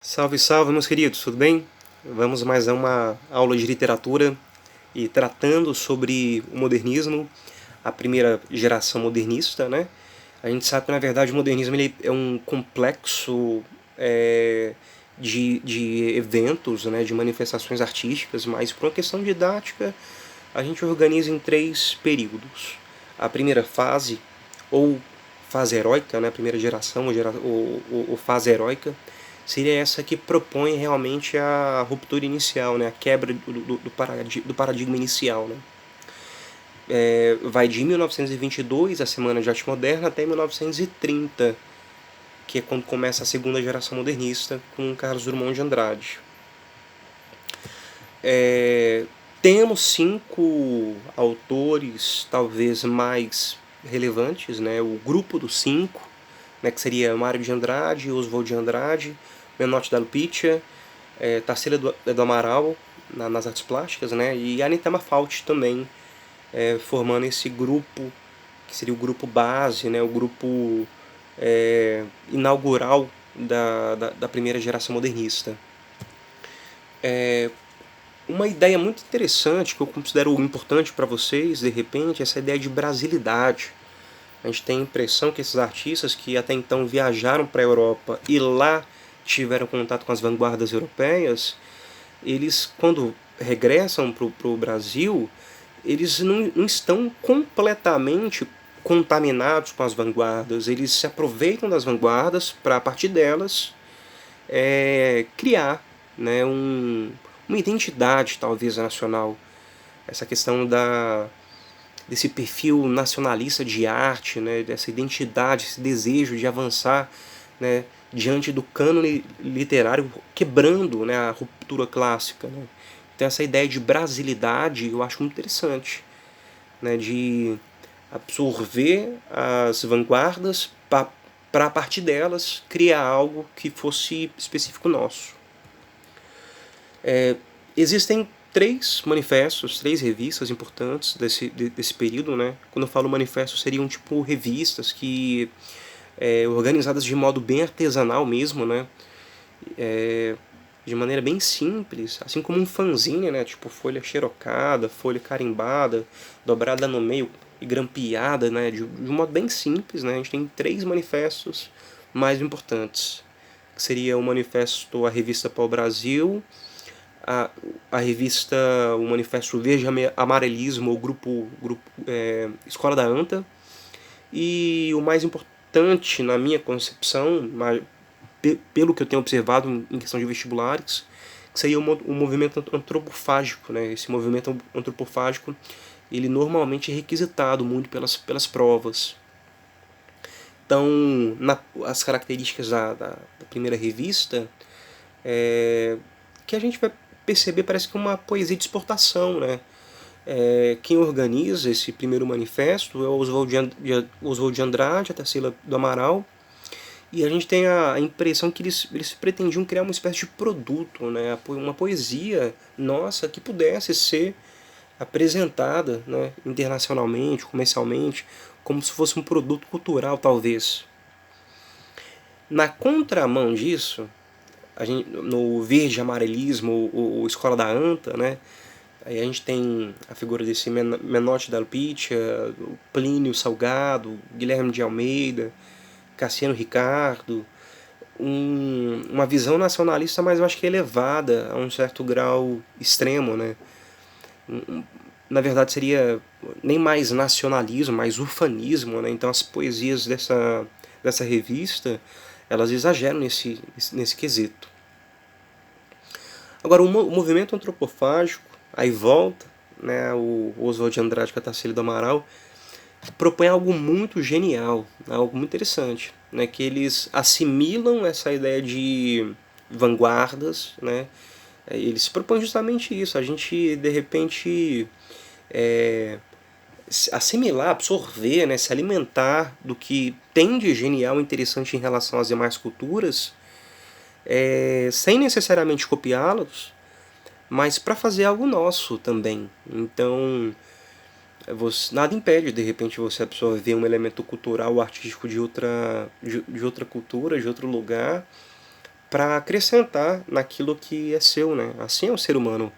Salve, salve, meus queridos, tudo bem? Vamos mais a uma aula de literatura e tratando sobre o modernismo, a primeira geração modernista, né? A gente sabe que, na verdade, o modernismo ele é um complexo é, de eventos, né, de manifestações artísticas, mas por uma questão didática, a gente organiza em três períodos. A primeira fase, ou fase heróica, né, a primeira geração, ou fase heróica, seria essa que propõe realmente a ruptura inicial, né, a quebra do paradigma inicial. Né. Vai de 1922, a Semana de Arte Moderna, até 1930, que é quando começa a segunda geração modernista, com Carlos Drummond de Andrade. Temos cinco autores talvez mais relevantes, né? O grupo dos cinco, né? Que seria Mário de Andrade, Oswald de Andrade, Menotti da Lupicia, Tarsila do Amaral nas artes plásticas, né? E Anita Mafaldi também, formando esse grupo, que seria o grupo base, né? O grupo inaugural da primeira geração modernista. Uma ideia muito interessante que eu considero importante para vocês, de repente, é essa ideia de brasilidade. A gente tem a impressão que esses artistas que até então viajaram para a Europa e lá tiveram contato com as vanguardas europeias, eles, quando regressam para o Brasil, eles não estão completamente contaminados com as vanguardas. Eles se aproveitam das vanguardas para, a partir delas, criar, né, uma identidade talvez nacional. Essa questão desse perfil nacionalista de arte, né, dessa identidade, esse desejo de avançar, né, diante do cânone literário, quebrando, né, a ruptura clássica. Né. Então essa ideia de brasilidade eu acho muito interessante, né, de absorver as vanguardas para a partir delas criar algo que fosse específico nosso. Existem três manifestos, três revistas importantes desse período, né? Quando eu falo manifesto, seriam tipo revistas que organizadas de modo bem artesanal mesmo, né? De maneira bem simples, assim como um fanzine, né? Tipo folha xerocada, folha carimbada, dobrada no meio e grampeada, né? De um modo bem simples, né? A gente tem três manifestos mais importantes, que seria o manifesto A Revista Pau Brasil, a revista, o Manifesto Verde Amarelismo, o grupo Escola da Anta, e o mais importante na minha concepção, pelo que eu tenho observado em questão de vestibulares, que seria o movimento antropofágico. Né? Esse movimento antropofágico ele normalmente é requisitado muito pelas provas. Então, as características da primeira revista, que a gente vai perceber, parece que uma poesia de exportação, né? Quem organiza esse primeiro manifesto é o Oswald de Andrade, a Tarsila do Amaral, e a gente tem a impressão que eles pretendiam criar uma espécie de produto, né? Uma poesia nossa que pudesse ser apresentada, né, internacionalmente, comercialmente, como se fosse um produto cultural, talvez. Na contramão disso, no verde amarelismo, o Escola da Anta, né? Aí a gente tem a figura desse Menotti da Lupicia, Plínio Salgado, Guilherme de Almeida, Cassiano Ricardo, uma visão nacionalista, mas eu acho que elevada a um certo grau extremo, né? Na verdade seria nem mais nacionalismo, mais ufanismo, né? Então as poesias dessa revista, elas exageram nesse quesito. Agora, o movimento antropofágico, aí volta, né, o Oswald de Andrade com a Tarsila do Amaral, propõe algo muito genial, algo muito interessante, né, que eles assimilam essa ideia de vanguardas, né, eles propõem justamente isso, a gente, de repente, assimilar, absorver, né, se alimentar do que tem de genial e interessante em relação às demais culturas, sem necessariamente copiá-los, mas para fazer algo nosso também. Então, nada impede, de repente, você absorver um elemento cultural ou artístico de outra cultura, de outro lugar, para acrescentar naquilo que é seu, né? Assim é o ser humano,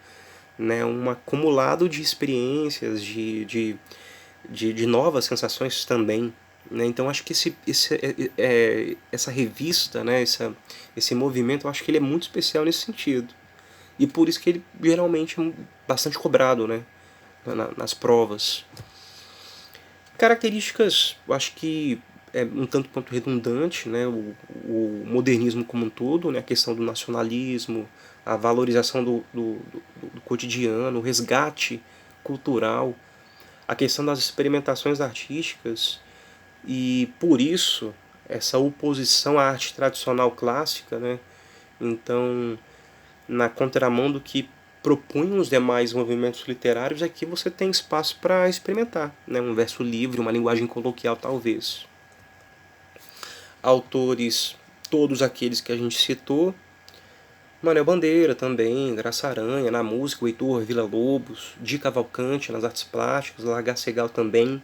né? Um acumulado de experiências, de novas sensações também, né? Então acho que essa revista, né? Esse movimento, eu acho que ele é muito especial nesse sentido. E por isso que ele geralmente é bastante cobrado, né? Nas provas. Características, eu acho que é um tanto quanto redundante, né? O modernismo como um todo, né? A questão do nacionalismo, a valorização do cotidiano, o resgate cultural, a questão das experimentações artísticas e, por isso, essa oposição à arte tradicional clássica, né? Então, na contramão do que propunham os demais movimentos literários, aqui você tem espaço para experimentar, né? Um verso livre, uma linguagem coloquial talvez. Autores, todos aqueles que a gente citou, Manuel Bandeira também, Graça Aranha na música, o Heitor Villa-Lobos, Di Cavalcante nas artes plásticas, Largar Segal também.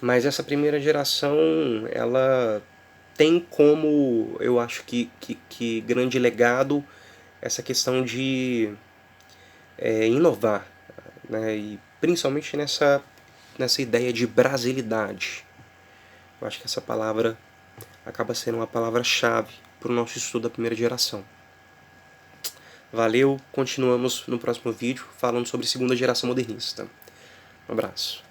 Mas essa primeira geração, ela tem como, eu acho que grande legado essa questão de inovar, né? E principalmente nessa ideia de brasilidade. Eu acho que essa palavra acaba sendo uma palavra-chave para o nosso estudo da primeira geração. Valeu, continuamos no próximo vídeo falando sobre segunda geração modernista. Um abraço.